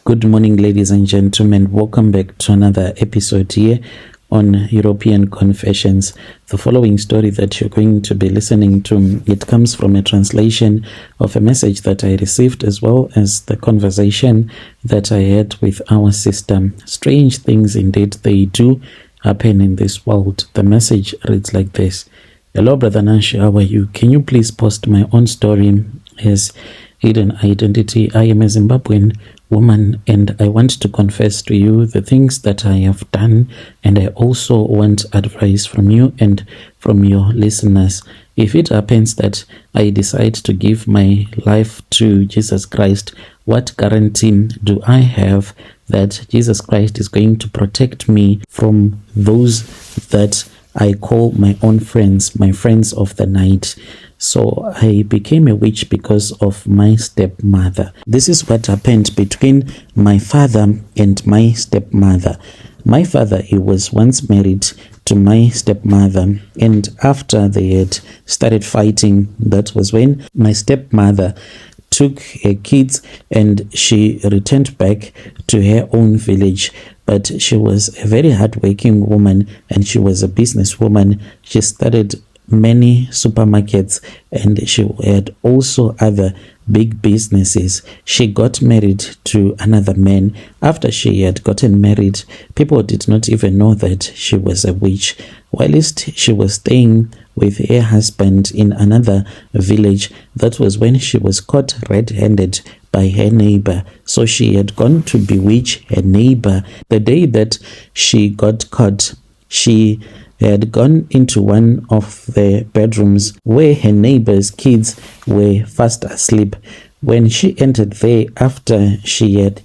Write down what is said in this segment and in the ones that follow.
Good morning, ladies and gentlemen. Welcome back to another episode here on European Confessions. The following story that you're going to be listening to, it comes from a translation of a message that I received, as well as the conversation that I had with our sister. Strange things indeed, they do happen in this world. The message reads like this. Hello, Brother Nash, how are you? Can you please post my own story as hidden identity? I am a Zimbabwean woman, and I want to confess to you the things that I have done, and I also want advice from you and from your listeners. If it happens that I decide to give my life to Jesus Christ, what guarantee do I have that Jesus Christ is going to protect me from those that I call my own friends, my friends of the night? So I became a witch because of my stepmother. This is what happened between my father and my stepmother. My father, he was once married to my stepmother, and after they had started fighting, that was when my stepmother took her kids and she returned back to her own village. But she was a very hardworking woman, and she was a businesswoman. She started many supermarkets, and she had also other big businesses. She got married to another man. After she had gotten married, people did not even know that she was a witch. Whilst she was staying with her husband in another village, that was when she was caught red-handed by her neighbor. So she had gone to bewitch her neighbor. The day that she got caught, she had gone into one of the bedrooms where her neighbor's kids were fast asleep. When she entered there, after she had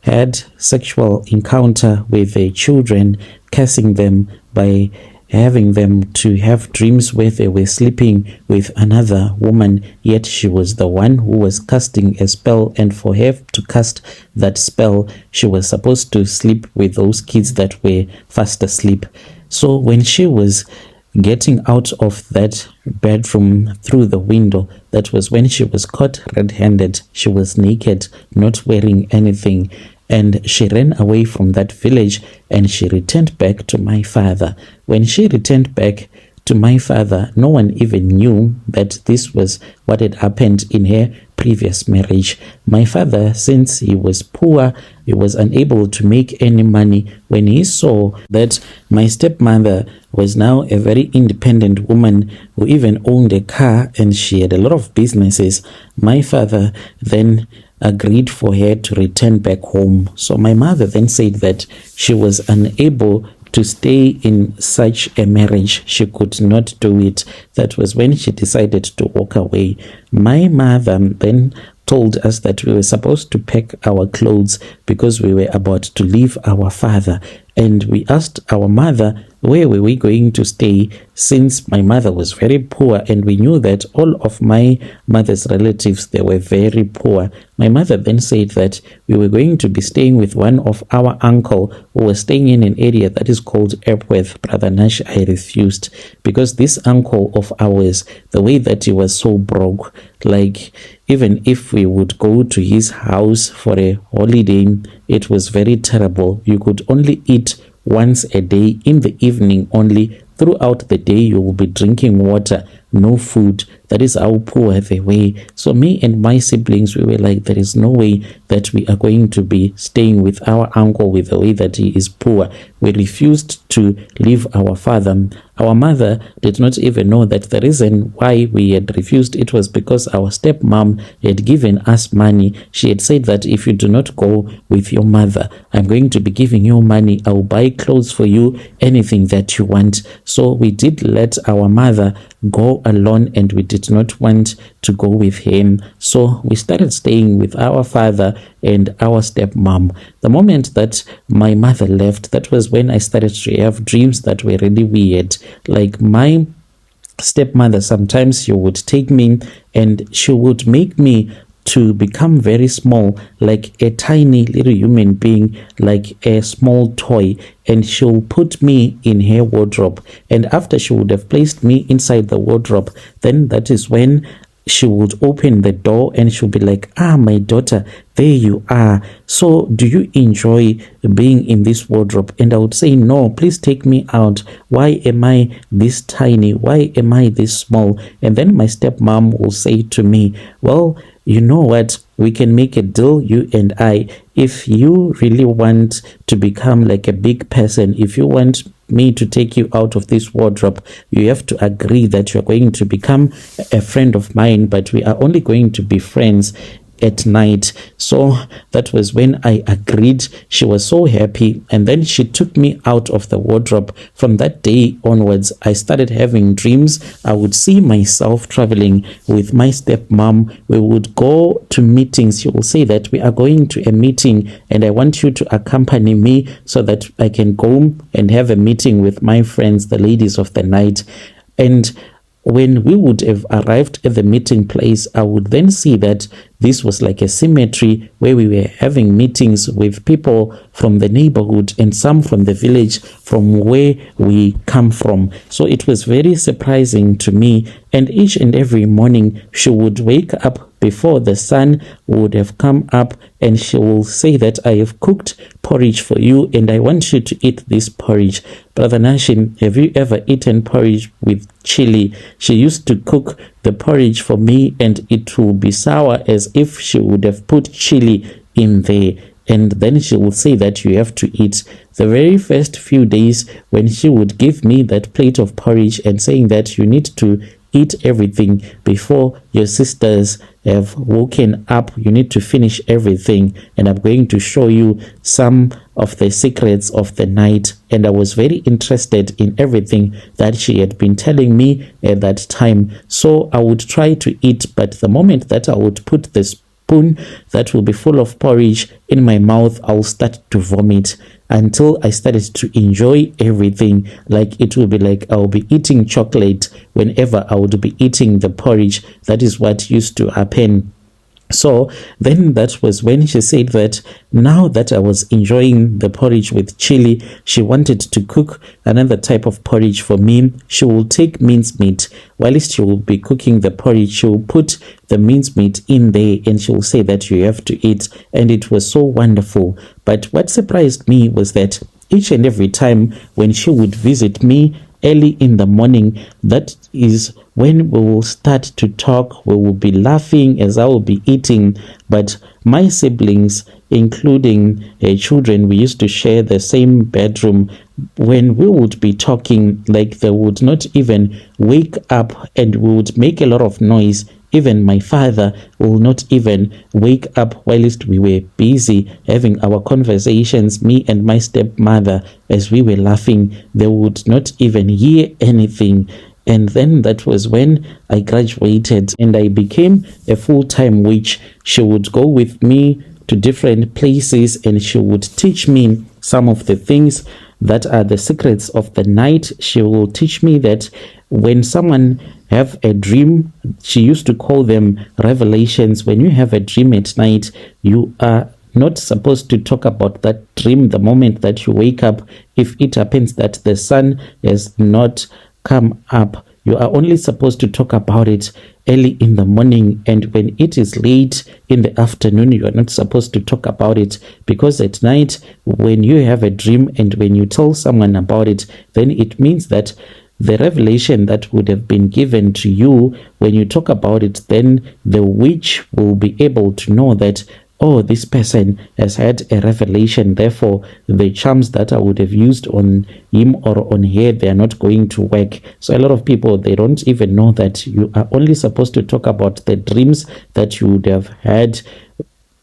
had sexual encounter with the children, cursing them by having them to have dreams where they were sleeping with another woman, yet she was the one who was casting a spell, and for her to cast that spell, she was supposed to sleep with those kids that were fast asleep. So when she was getting out of that bedroom through the window, that was when she was caught red-handed. She was naked, not wearing anything, and she ran away from that village, and she returned back to my father. When she returned back to my father, no one even knew that this was what had happened in her previous marriage. My father, since he was poor, he was unable to make any money. When he saw that my stepmother was now a very independent woman who even owned a car and she had a lot of businesses, my father then agreed for her to return back home. So my mother then said that she was unable to stay in such a marriage. She could not do it. That was when she decided to walk away. My mother then told us that we were supposed to pack our clothes because we were about to leave our father. And we asked our mother, where were we going to stay, since my mother was very poor, and we knew that all of my mother's relatives, they were very poor. My mother then said that we were going to be staying with one of our uncle who was staying in an area that is called Epworth. Brother Nash, I refused, because this uncle of ours, the way that he was so broke, like even if we would go to his house for a holiday, it was very terrible. You could only eat once a day, in the evening only. Throughout the day, you will be drinking water, no food. That is how poor they were. So me and my siblings, we were like, there is no way that we are going to be staying with our uncle with the way that he is poor. We refused to leave our father. Our mother did not even know that the reason why we had refused it was because our stepmom had given us money. She had said that if you do not go with your mother, I'm going to be giving you money. I'll buy clothes for you, anything that you want. So we did let our mother go alone, and we did not want to go with him. So we started staying with our father and our stepmom. The moment that my mother left, that was when I started to have dreams that were really weird. Like my stepmother, sometimes she would take me and she would make me to become very small, like a tiny little human being, like a small toy, and she'll put me in her wardrobe. And after she would have placed me inside the wardrobe, then that is when she would open the door and she'll be like, my daughter, there you are. So do you enjoy being in this wardrobe? And I would say, no, please take me out. Why am I this tiny? Why am I this small? And then my stepmom will say to me, well, you know what? We can make a deal, you and I. If you really want to become like a big person, if you want me to take you out of this wardrobe, you have to agree that you're going to become a friend of mine, but we are only going to be friends at night. So that was when I agreed. She was so happy, and then she took me out of the wardrobe. From that day onwards, I started having dreams. I would see myself traveling with my stepmom. We would go to meetings. She will say that we are going to a meeting and I want you to accompany me so that I can go and have a meeting with my friends, the ladies of the night. And when we would have arrived at the meeting place, I would then see that this was like a cemetery where we were having meetings with people from the neighborhood and some from the village from where we come from. So it was very surprising to me. And each and every morning, she would wake up before the sun would have come up, and she will say that I have cooked porridge for you and I want you to eat this porridge. Brother Nashim, have you ever eaten porridge with chili? She used to cook the porridge for me and it will be sour as if she would have put chili in there. And then she will say that you have to eat. The very first few days when she would give me that plate of porridge and saying that you need to eat everything before your sisters have woken up, you need to finish everything, and I'm going to show you some of the secrets of the night. And I was very interested in everything that she had been telling me at that time. So I would try to eat, but the moment that I would put the spoon that will be full of porridge in my mouth, I'll start to vomit until I started to enjoy everything. Like it will be like I'll be eating chocolate whenever I would be eating the porridge. That is what used to happen. So then that was when she said that now that I was enjoying the porridge with chili, she wanted to cook another type of porridge for me. She will take mincemeat. Whilst she will be cooking the porridge, she will put the mincemeat in there and she will say that you have to eat. And it was so wonderful. But what surprised me was that each and every time when she would visit me early in the morning, that is when we will start to talk. We will be laughing as I will be eating. But my siblings, including children, we used to share the same bedroom. When we would be talking, like they would not even wake up and we would make a lot of noise. Even my father will not even wake up whilst we were busy having our conversations, me and my stepmother, as we were laughing. They would not even hear anything. And then that was when I graduated and I became a full-time witch. She would go with me to different places and she would teach me some of the things that are the secrets of the night. She will teach me that when someone have a dream, she used to call them revelations. When you have a dream at night, you are not supposed to talk about that dream the moment that you wake up. If it happens that the sun has not come up, you are only supposed to talk about it early in the morning, and when it is late in the afternoon, you are not supposed to talk about it, because at night when you have a dream and when you tell someone about it, then it means that the revelation that would have been given to you, when you talk about it, then the witch will be able to know that, oh, this person has had a revelation, therefore the charms that I would have used on him or on her, they are not going to work. So a lot of people, they don't even know that you are only supposed to talk about the dreams that you would have had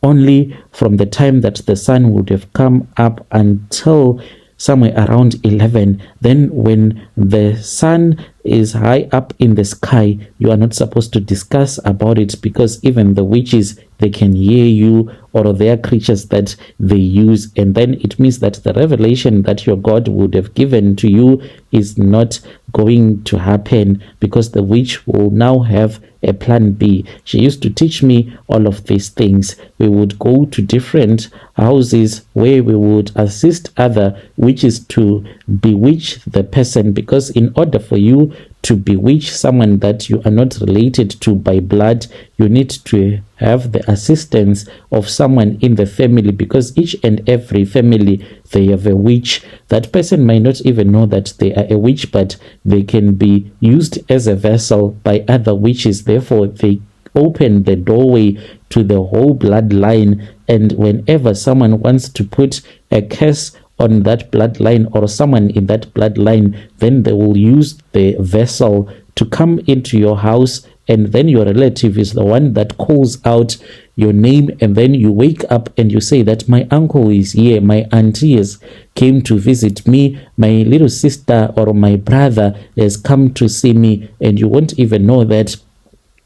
only from the time that the sun would have come up until somewhere around 11. Then when the sun is high up in the sky, you are not supposed to discuss about it, because even the witches, they can hear you, or their creatures that they use, and then it means that the revelation that your God would have given to you is not going to happen, because the witch will now have a plan B. She used to teach me all of these things. We would go to different houses where we would assist other witches to bewitch the person, because in order for you to bewitch someone that you are not related to by blood, you need to have the assistance of someone in the family, because each and every family, they have a witch. That person might not even know that they are a witch, but they can be used as a vessel by other witches. Therefore, they open the doorway to the whole bloodline, and whenever someone wants to put a curse on that bloodline or someone in that bloodline, then they will use the vessel to come into your house, and then your relative is the one that calls out your name, and then you wake up and you say that my uncle is here, my auntie has came to visit me, my little sister or my brother has come to see me, and you won't even know that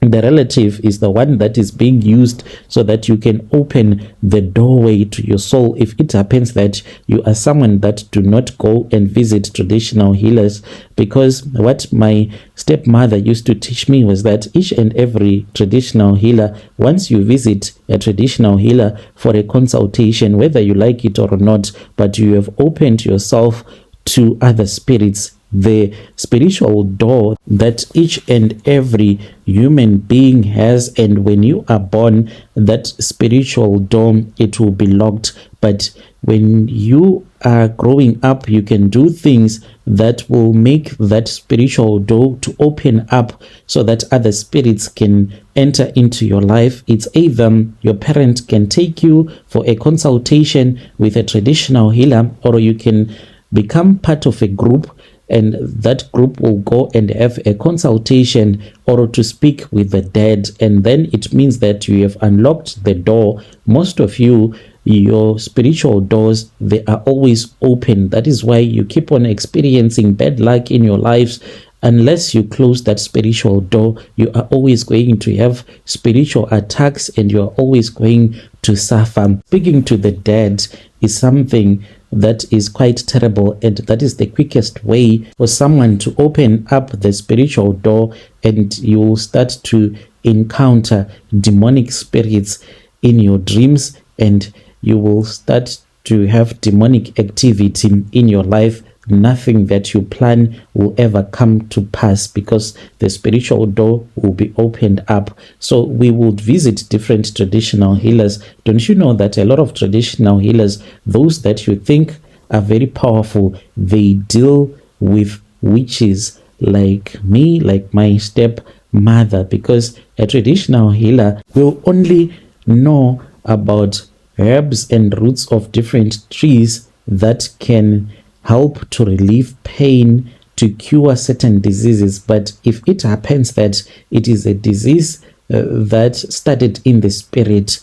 the relative is the one that is being used so that you can open the doorway to your soul. If it happens that you are someone that do not go and visit traditional healers, because what my stepmother used to teach me was that each and every traditional healer, once you visit a traditional healer for a consultation, whether you like it or not, but you have opened yourself to other spirits, the spiritual door that each and every human being has, and when you are born, that spiritual door, it will be locked. But when you are growing up, you can do things that will make that spiritual door to open up so that other spirits can enter into your life. It's either your parent can take you for a consultation with a traditional healer, or you can become part of a group, and that group will go and have a consultation or to speak with the dead, and then it means that you have unlocked the door. Most of you, your spiritual doors, they are always open. That is why you keep on experiencing bad luck in your lives. Unless you close that spiritual door, you are always going to have spiritual attacks, and you are always going to suffer. Speaking to the dead is something that is quite terrible, and that is the quickest way for someone to open up the spiritual door, and you will start to encounter demonic spirits in your dreams, and you will start to have demonic activity in your life. Nothing that you plan will ever come to pass, because the spiritual door will be opened up. So we would visit different traditional healers. Don't you know that a lot of traditional healers, those that you think are very powerful, they deal with witches like me, like my stepmother, because a traditional healer will only know about herbs and roots of different trees that can help to relieve pain, to cure certain diseases. But if it happens that it is a disease that started in the spirit,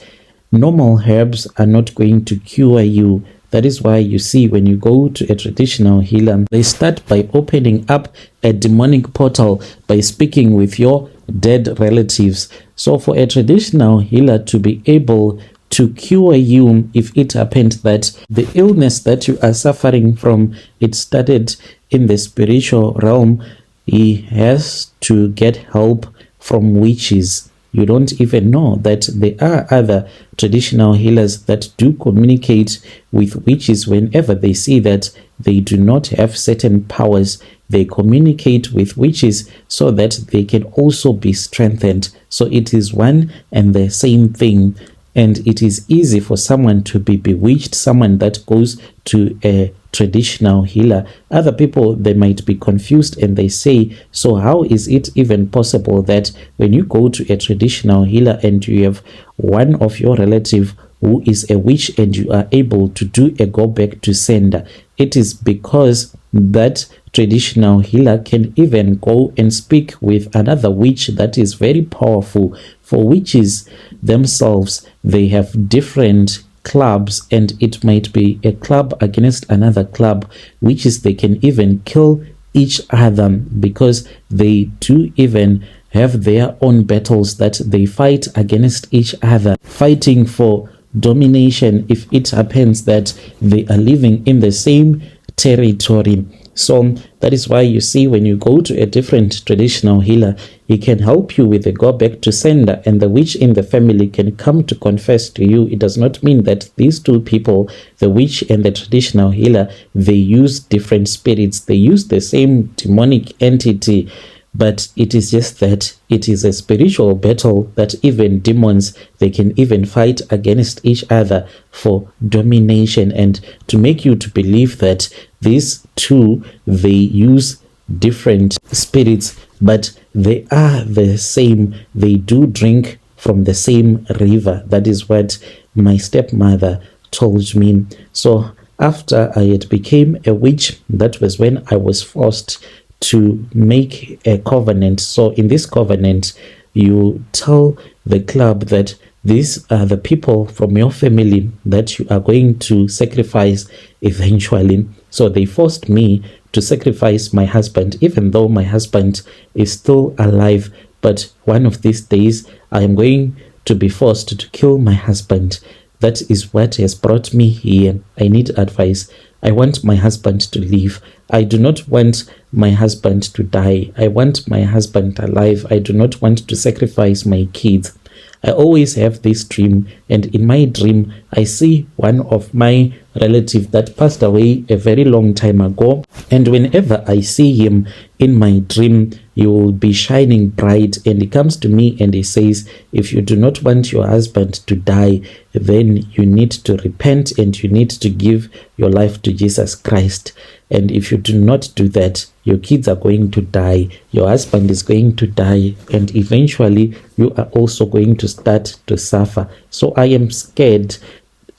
normal herbs are not going to cure you. That is why you see when you go to a traditional healer, they start by opening up a demonic portal by speaking with your dead relatives. So for a traditional healer to be able to cure you, if it happened that the illness that you are suffering from, it started in the spiritual realm, he has to get help from witches. You don't even know that there are other traditional healers that do communicate with witches. Whenever they see that they do not have certain powers, they communicate with witches so that they can also be strengthened. So it is one and the same thing. And it is easy for someone to be bewitched, someone that goes to a traditional healer. Other people, they might be confused and they say, so how is it even possible that when you go to a traditional healer and you have one of your relative who is a witch and you are able to do a go back to sender? It is because that traditional healer can even go and speak with another witch that is very powerful. For witches themselves, they have different clubs, and it might be a club against another club. Witches, they can even kill each other because they do even have their own battles that they fight against each other, fighting for domination if it happens that they are living in the same territory. So that is why you see when you go to a different traditional healer, he can help you with the go back to sender, and the witch in the family can come to confess to you. It does not mean that these two people, the witch and the traditional healer, they use different spirits. They use the same demonic entity, but it is just that it is a spiritual battle that even demons, they can even fight against each other for domination, and to make you to believe that these two, they use different spirits, but they are the same. They do drink from the same river. That is what my stepmother told me. So after I had became a witch, that was when I was forced to make a covenant. So in this covenant, you tell the club that these are the people from your family that you are going to sacrifice eventually. So they forced me to sacrifice my husband, even though my husband is still alive. But one of these days, I am going to be forced to kill my husband. That is what has brought me here. I need advice. I want my husband to live. I do not want my husband to die. I want my husband alive. I do not want to sacrifice my kids. I always have this dream, and in my dream, I see one of my relatives that passed away a very long time ago, and whenever I see him in my dream, he will be shining bright, and he comes to me and he says, if you do not want your husband to die, then you need to repent and you need to give your life to Jesus Christ. And if you do not do that, your kids are going to die, your husband is going to die, and eventually you are also going to start to suffer. So I am scared,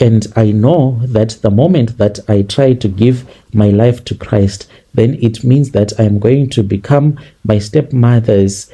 and I know that the moment that I try to give my life to Christ, then it means that I am going to become my stepmother's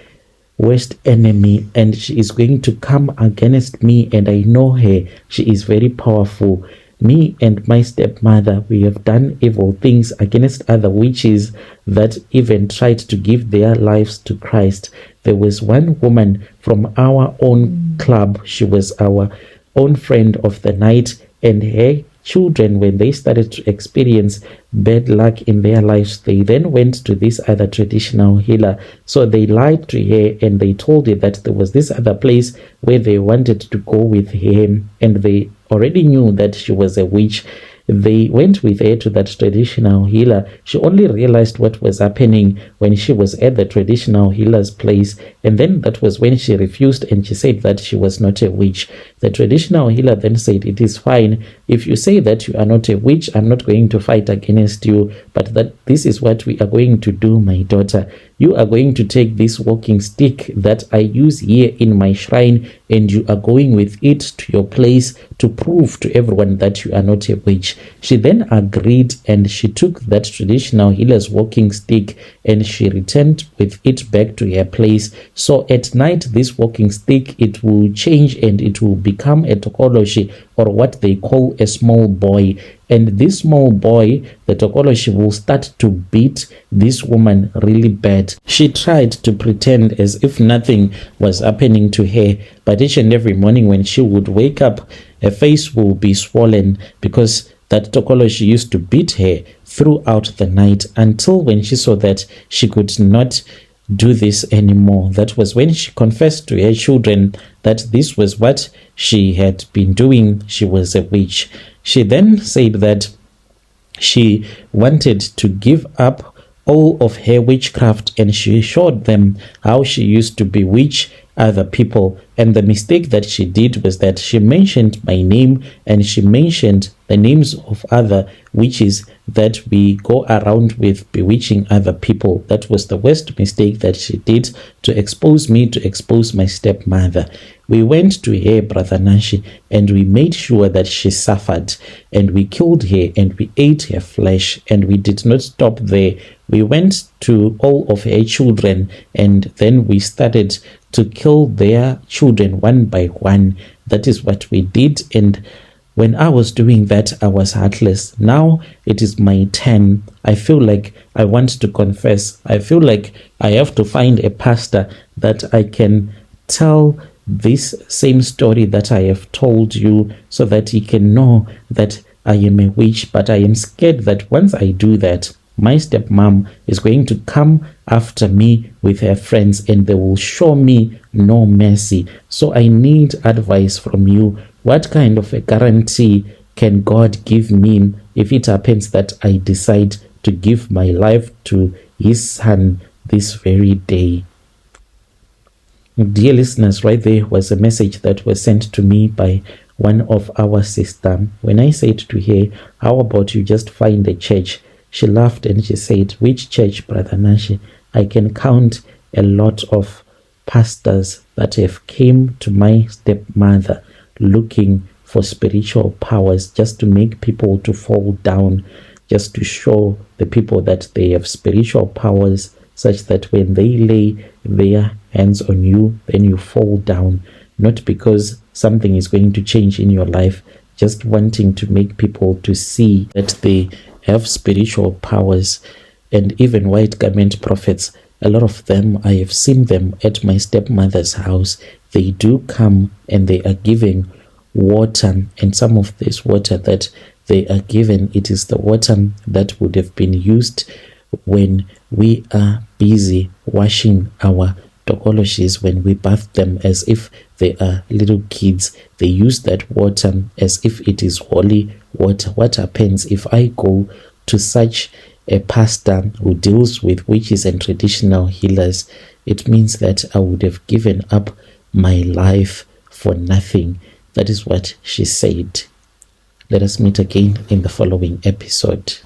worst enemy, and she is going to come against me, and I know her. She is very powerful. Me and my stepmother, we have done evil things against other witches that even tried to give their lives to Christ. There was one woman from our own club. She was our own friend of the night, and her children, when they started to experience bad luck in their lives, they then went to this other traditional healer. So they lied to her and they told her that there was this other place where they wanted to go with him, and they already knew that she was a witch. They went with her to that traditional healer. She only realized what was happening when she was at the traditional healer's place, and then that was when she refused and she said that she was not a witch. The traditional healer then said, it is fine. If you say that you are not a witch, I'm not going to fight against you, but that this is what we are going to do, my daughter. You are going to take this walking stick that I use here in my shrine, and you are going with it to your place to prove to everyone that you are not a witch. She then agreed, and she took that traditional healer's walking stick and she returned with it back to her place. So at night, this walking stick, it will change and it will become a tokoloshi, or what they call a small boy. And this small boy, the tokoloshi, will start to beat this woman really bad. She tried to pretend as if nothing was happening to her, but each and every morning when she would wake up, her face will be swollen because that tokoloshi used to beat her throughout the night, until when she saw that she could not do this anymore. That was when she confessed to her children that this was what she had been doing. She was a witch. She then said that she wanted to give up all of her witchcraft, and she showed them how she used to bewitch other people. And the mistake that she did was that she mentioned my name and she mentioned the names of other witches that we go around with bewitching other people. That was the worst mistake that she did, to expose me, to expose my stepmother. We went to her, Brother Nashi, and we made sure that she suffered, and we killed her and we ate her flesh, and we did not stop there. We went to all of her children, and then we started to kill their children one by one. That is what we did, and when I was doing that, I was heartless. Now it is my turn. I feel like I want to confess. I feel like I have to find a pastor that I can tell this same story that I have told you, so that he can know that I am a witch. But I am scared that once I do that, my stepmom is going to come after me with her friends, and they will show me no mercy. So I need advice from you. What kind of a guarantee can God give me if it happens that I decide to give my life to his son, this very day. Dear listeners, right there was a message that was sent to me by one of our sisters. When I said to her, how about you just find a church? She laughed and she said, which church, Brother Nashi? I can count a lot of pastors that have came to my stepmother looking for spiritual powers just to make people to fall down, just to show the people that they have spiritual powers such that when they lay their hands on you, then you fall down, not because something is going to change in your life, just wanting to make people to see that they have spiritual powers. And even white garment prophets, a lot of them, I have seen them at my stepmother's house. They do come and they are giving water, and some of this water that they are given, it is the water that would have been used when we are busy washing our tokoloshis, when we bath them as if they are little kids. They use that water as if it is holy water. What happens if I go to such a pastor who deals with witches and traditional healers? It means that I would have given up my life for nothing. That is what she said. Let us meet again in the following episode.